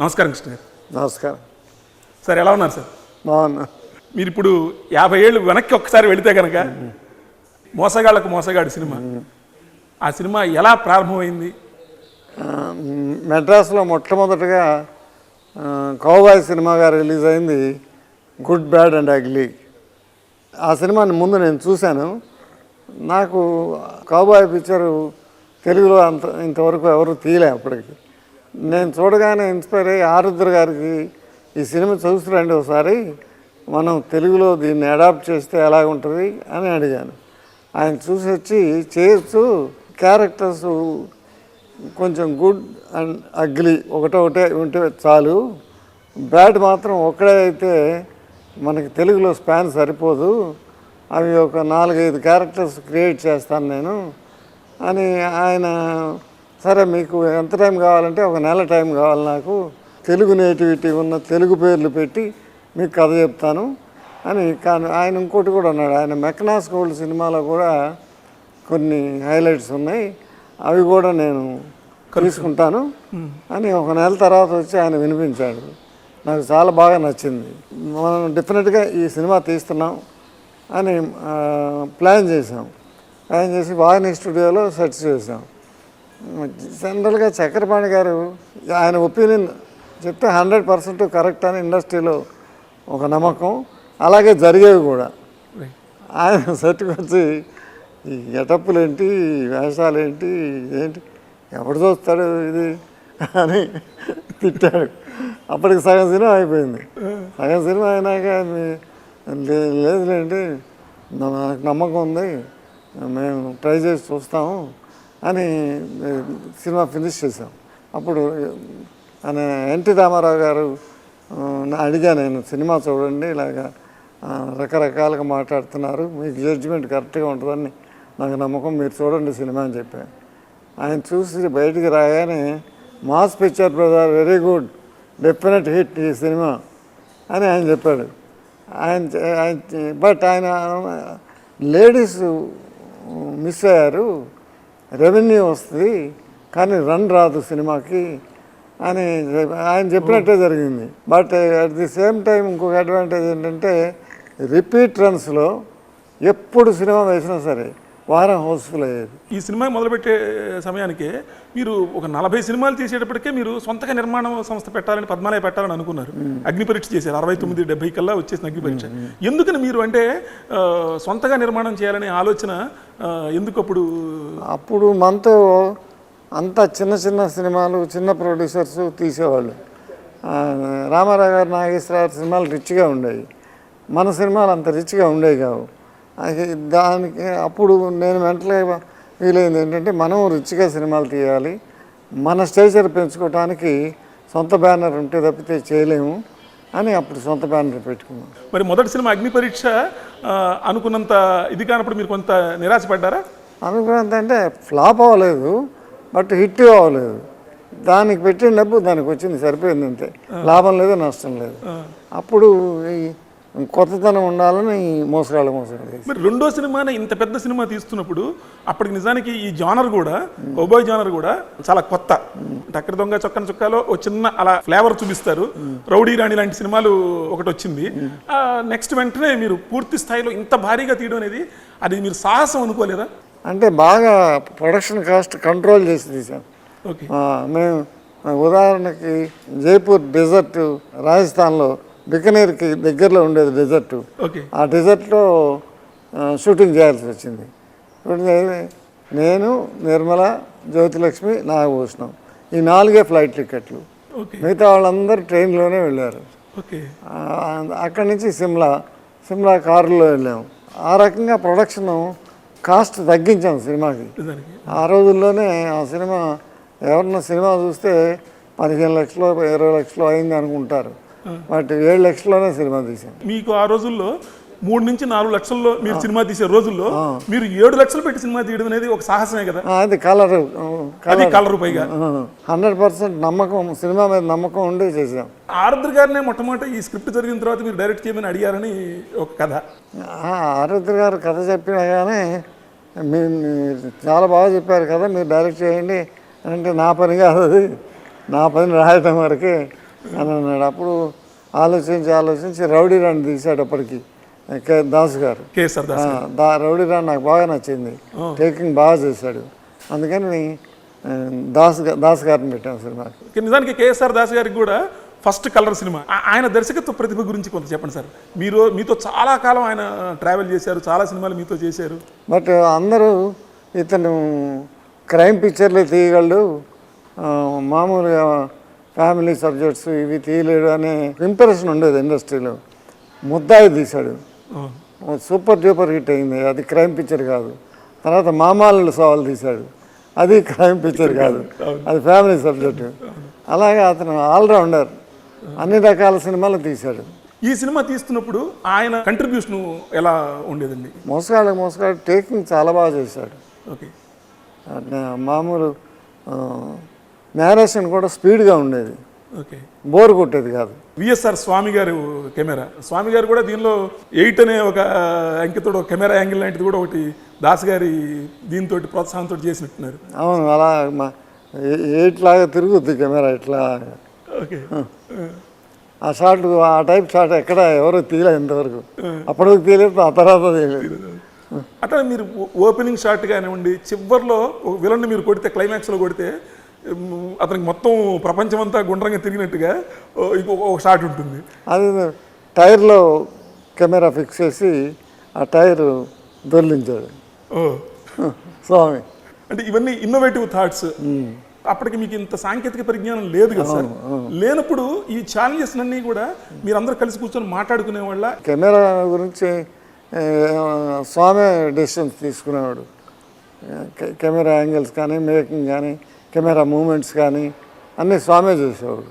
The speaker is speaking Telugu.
నమస్కారం కృష్ణ గారు. నమస్కారం సార్ ఎలా ఉన్నారు సార్? బాగున్నా. మీరు ఇప్పుడు 50 ఏళ్ళు వెనక్కి ఒక్కసారి వెళితే కనుక మోసగాళ్లకు మోసగాడు సినిమా, ఆ సినిమా ఎలా ప్రారంభమైంది? మెడ్రాస్లో మొట్టమొదటిగా కౌబాయ్ సినిమాగా రిలీజ్ అయింది గుడ్ బ్యాడ్ అండ్ అగ్లీ. ఆ సినిమాని ముందు నేను చూశాను. నాకు కౌబాయ్ పిక్చరు తెలుగులో ఇంతవరకు ఎవరు తీయలే. అప్పటికి నేను చూడగానే ఇన్స్పైర్ అయ్యి ఆరుద్ర గారికి ఈ సినిమా చూస్తురండి ఒకసారి, మనం తెలుగులో దీన్ని అడాప్ట్ చేస్తే ఎలాగుంటుంది అని అడిగాను. ఆయన చూసి వచ్చి చేయొచ్చు, క్యారెక్టర్స్ కొంచెం గుడ్ అండ్ అగ్లీ ఒకటే ఉంటే చాలు, బ్యాడ్ మాత్రం ఒక్కడే అయితే మనకి తెలుగులో స్పాన్ సరిపోదు, అవి ఒక 4-5 క్యారెక్టర్స్ క్రియేట్ చేస్తాను నేను అని ఆయన, సరే మీకు ఎంత టైం కావాలంటే ఒక నెల టైం కావాలి నాకు, తెలుగు నేటివిటీ ఉన్న తెలుగు పేర్లు పెట్టి మీకు కథ చెప్తాను అని. కానీ ఆయన ఇంకోటి కూడా అన్నాడు, ఆయన మెకనాస్ గోల్డ్ సినిమాలో కూడా కొన్ని హైలైట్స్ ఉన్నాయి, అవి కూడా నేను తీసుకుంటాను అని ఒక నెల తర్వాత వచ్చి ఆయన వినిపించాడు. నాకు చాలా బాగా నచ్చింది. మనం డెఫినెట్గా ఈ సినిమా తీస్తున్నాం అని ప్లాన్ చేసాం. ప్లాన్ చేసి వాహిని స్టూడియోలో సెట్ చేసాం. జనరల్గా చక్రపాణి గారు ఆయన ఒపీనియన్ చెప్తే 100% కరెక్ట్ అని ఇండస్ట్రీలో ఒక నమ్మకం, అలాగే జరిగేవి కూడా. ఆయన సెట్కి వచ్చి ఈ గెటప్పులు ఏంటి, వేషాలు ఏంటి, ఎవడు చూస్తాడు ఇది అని తిట్టాడు. అప్పటికి సగం సినిమా అయిపోయింది. సగం సినిమా అయినాక లేదులేండి నాకు నమ్మకం ఉంది, మేము ట్రై చేసి చూస్తాము అని సినిమా ఫినిష్ చేసాం. అప్పుడు ఆయన ఎన్టీ రామారావు గారు అడిగా, నేను సినిమా చూడండి ఇలాగా రకరకాలుగా మాట్లాడుతున్నారు, మీకు జడ్జిమెంట్ కరెక్ట్గా ఉంటుందని నాకు నమ్మకం, మీరు చూడండి సినిమా అని చెప్పాను. ఆయన చూసి బయటికి రాగానే mass picture brother, very good, definite hit ఈ సినిమా అని ఆయన చెప్పాడు. బట్ ఆయన లేడీస్ మిస్ అయ్యారు, రెవెన్యూ వస్తుంది కానీ రన్ రాదు సినిమాకి అని ఆయన చెప్పినట్టే జరిగింది. But at the same time ఇంకొక అడ్వాంటేజ్ ఏంటంటే రిపీట్ రన్స్లో ఎప్పుడు సినిమా వేసినా సరే వారం హౌస్ఫుల్ అయ్యేది. ఈ సినిమా మొదలుపెట్టే సమయానికి మీరు ఒక 40 సినిమాలు తీసేటప్పటికే మీరు సొంతగా నిర్మాణ సంస్థ పెట్టాలని, పద్మాలయ పెట్టాలని అనుకున్నారు. అగ్ని పరీక్ష చేశారు 69-70 కల్లా వచ్చేసిన అగ్ని పరీక్ష. ఎందుకని మీరు అంటే సొంతగా నిర్మాణం చేయాలనే ఆలోచన ఎందుకు? అప్పుడు మనతో అంతా చిన్న చిన్న సినిమాలు, చిన్న ప్రొడ్యూసర్స్ తీసేవాళ్ళు. రామారావు గారు, నాగేశ్వరరావు సినిమాలు రిచ్గా ఉండేవి, మన సినిమాలు అంత రిచ్గా ఉండేవి కావు. దానికి అప్పుడు నేను మెంటల్గా ఫీల్ అయింది ఏంటంటే, మనం రిచ్గా సినిమాలు తీయాలి, మన స్టేచర్ పెంచుకోవడానికి సొంత బ్యానర్ ఉంటే తప్పితే చేయలేము అని అప్పుడు సొంత బ్యానర్ పెట్టుకున్నాం. మరి మొదటి సినిమా అగ్ని పరీక్ష అనుకున్నంత ఇది కానప్పుడు మీరు కొంత నిరాశపడ్డారా? అనుకున్నంత అంటే ఫ్లాప్ అవ్వలేదు, బట్ హిట్ అవ్వలేదు. దానికి పెట్టిన డబ్బు దానికి వచ్చింది, సరిపోయింది అంతే, లాభం లేదు నష్టం లేదు. అప్పుడు కొత్తతనం ఉండాలని మోసగాళ్ళు. మరి రెండో సినిమానే ఇంత పెద్ద సినిమా తీస్తున్నప్పుడు అప్పటికి నిజానికి ఈ జానర్ కూడా, కౌబాయ్ జానర్ కూడా చాలా కొత్త. టక్కరి దొంగ చొక్కన చుక్కాలో ఒక చిన్న అలా ఫ్లేవర్ చూపిస్తారు, రౌడీ రాణి లాంటి సినిమాలు ఒకటి వచ్చింది. నెక్స్ట్ వెంటనే మీరు పూర్తి స్థాయిలో ఇంత భారీగా తీయడం అనేది, అది మీరు సాహసం అనుకోలేదా? అంటే బాగా ప్రొడక్షన్ కాస్ట్ కంట్రోల్ చేసి తీసాం. ఓకే. మేము ఉదాహరణకి జైపూర్ డెజర్ట్, రాజస్థాన్లో బికనీర్కి దగ్గరలో ఉండేది డెజర్టు. ఆ డెజర్ట్లో షూటింగ్ చేయాల్సి వచ్చింది. నేను, నిర్మల, జ్యోతిలక్ష్మి, నాగభూషణం, ఈ 4 ఫ్లైట్ టికెట్లు. మిగతా వాళ్ళందరూ ట్రైన్లోనే వెళ్ళారు. అక్కడి నుంచి సిమ్లా కారులో వెళ్ళాము. ఆ రకంగా ప్రొడక్షన్ కాస్ట్ తగ్గించాం సినిమాకి. ఆ రోజుల్లోనే ఆ సినిమా ఎవరన్నా సినిమా చూస్తే 15 లక్షలు 20 లక్షలు అయింది అనుకుంటారు, బట్ 7 లక్షల్లోనే సినిమా తీసాం. మీకు ఆ రోజుల్లో 3 నుంచి 4 లక్షల్లో మీరు సినిమా తీసే రోజుల్లో మీరు 7 లక్షలు పెట్టి సినిమా తీయడం అనేది ఒక సాహసమే కదా. అది కలర్ పైగా 100% నమ్మకం, సినిమా మీద నమ్మకం ఉండే చేసాం. ఆరుద్ర గారినే మొట్టమొదటి ఈ స్క్రిప్ట్ జరిగిన తర్వాత మీరు డైరెక్ట్ చేయమని అడిగారని ఒక కథ. ఆరుద్ర గారు కథ చెప్పినా కానీ మీరు చాలా బాగా చెప్పారు కదా, మీరు డైరెక్ట్ చేయండి అంటే నా పని కాదు, అది నా పని రాయటం వరకే అని అన్నాడు. అప్పుడు ఆలోచించి రౌడీ రాణి తీశాడు అప్పటికి దాస్ గారు. కేఎస్ఆర్ దాస్ రౌడీ రాణి నాకు బాగా నచ్చింది, టేకింగ్ బాగా చేశాడు. అందుకని దాస్ గారిని పెట్టాం సినిమాకి. నిజానికి కేఎస్ఆర్ దాస్ గారికి కూడా ఫస్ట్ కలర్ సినిమా. ఆయన దర్శకత్వ ప్రతిభ గురించి కొంత చెప్పండి సార్. మీతో చాలా కాలం ఆయన ట్రావెల్ చేశారు, చాలా సినిమాలు మీతో చేశారు. బట్ అందరూ ఇతను క్రైమ్ పిక్చర్లే తీయగలడు, మామూలుగా ఫ్యామిలీ సబ్జెక్ట్స్ ఇవి తీయలేడు అనే ఇంప్రెషన్ ఉండేది ఇండస్ట్రీలో. ముద్దాయి తీశాడు, సూపర్ డూపర్ హిట్ అయింది. అది క్రైమ్ పిక్చర్ కాదు. తర్వాత మామాళ్ళు సవాల్ తీశాడు, అది క్రైమ్ పిక్చర్ కాదు, అది ఫ్యామిలీ సబ్జెక్టు. అలాగే అతను ఆల్రౌండర్, అన్ని రకాల సినిమాలు తీశాడు. ఈ సినిమా తీస్తున్నప్పుడు ఆయన కంట్రిబ్యూషన్ ఎలా ఉండేదండి? మోసగాడు టేకింగ్ చాలా బాగా చేశాడు. ఓకే. మామూలు నేరేషన్ కూడా స్పీడ్గా ఉండేది, ఓకే, బోర్ కొట్టేది కాదు. విఎస్ఆర్ స్వామి గారు కెమెరా, స్వామి గారు కూడా దీనిలో 8 అనే ఒక అంకెతో కెమెరా యాంగిల్ లాంటిది కూడా ఒకటి దాస్ గారి దీంతో ప్రోత్సాహంతో చేసినట్టున్నారు. అవును, అలా 8 లాగా తిరుగుద్ది కెమెరా ఇట్లా. ఓకే. ఆ షాట్, ఆ టైప్ షాట్ ఎక్కడ ఎవరు తీయలేదు ఇంతవరకు. అప్పటికి తీయలేదు, ఆ తర్వాత తీయలేదు. అట్లా మీరు ఓపెనింగ్ షాట్ కానివ్వండి, చివరిలో ఒక విలన్ని మీరు కొడితే, క్లైమాక్స్లో కొడితే అతనికి మొత్తం ప్రపంచం అంతా గుండ్రంగా తిరిగినట్టుగా ఒక షాట్ ఉంటుంది. అది టైర్లో కెమెరా ఫిక్స్ చేసి ఆ టైర్ దొర్లించాడు స్వామి. అంటే ఇవన్నీ ఇన్నోవేటివ్ థాట్స్. అప్పటికి మీకు ఇంత సాంకేతిక పరిజ్ఞానం లేదు కదా సార్. లేనప్పుడు ఈ ఛాలెంజెస్ అన్నీ కూడా మీరందరూ కలిసి కూర్చొని మాట్లాడుకునే వాళ్ళ. కెమెరా గురించి స్వామి డెసిషన్స్ తీసుకునేవాడు. కెమెరా యాంగిల్స్ కానీ, మేకింగ్ కానీ, కెమెరా మూమెంట్స్ కానీ అన్నీ స్వామే చేసేవాడు.